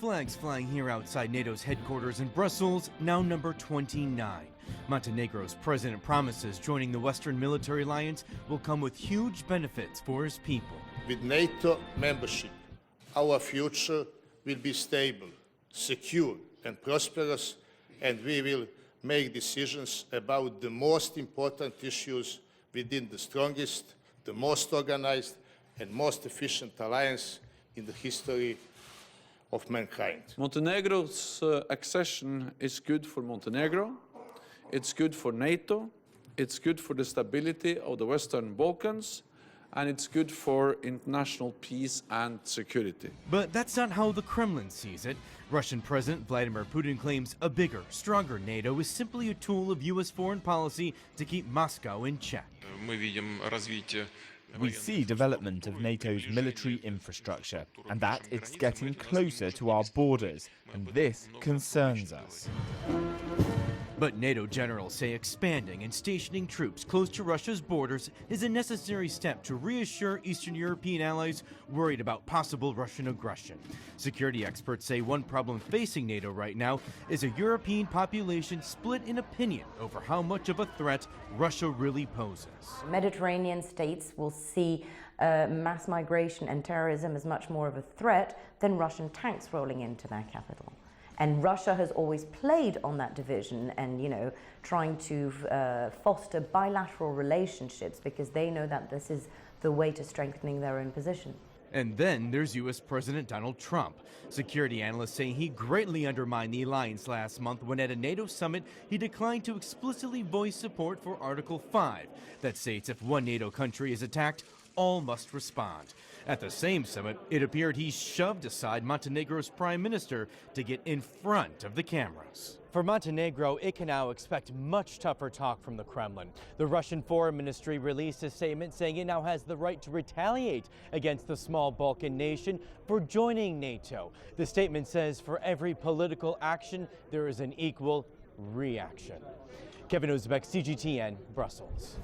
flags flying here outside NATO's headquarters in Brussels, now number 29. Montenegro's president promises joining the Western military alliance will come with huge benefits for his people. With NATO membership, our future will be stable, secure and prosperous, and we will make decisions about the most important issues within the strongest, the most organized and most efficient alliance in the history of mankind. Montenegro's accession is good for Montenegro, it's good for NATO, it's good for the stability of the Western Balkans, and it's good for international peace and security. But that's not how the Kremlin sees it. Russian President Vladimir Putin claims a bigger, stronger NATO is simply a tool of U.S. foreign policy to keep Moscow in check. We see development of NATO's military infrastructure, and that it's getting closer to our borders, and this concerns us. But NATO generals say expanding and stationing troops close to Russia's borders is a necessary step to reassure Eastern European allies worried about possible Russian aggression. Security experts say one problem facing NATO right now is a European population split in opinion over how much of a threat Russia really poses. Mediterranean states will see mass migration and terrorism as much more of a threat than Russian tanks rolling into their capital. And Russia has always played on that division and, trying to foster bilateral relationships because they know that this is the way to strengthening their own position. And then there's U.S. President Donald Trump. Security analysts say he greatly undermined the alliance last month when at a NATO summit he declined to explicitly voice support for Article 5 that states if one NATO country is attacked, all must respond. At the same summit, it appeared he shoved aside Montenegro's prime minister to get in front of the cameras. For Montenegro, it can now expect much tougher talk from the Kremlin. The Russian Foreign Ministry released a statement saying it now has the right to retaliate against the small Balkan nation for joining NATO. The statement says for every political action, there is an equal reaction. Kevin Uzbek, CGTN, Brussels.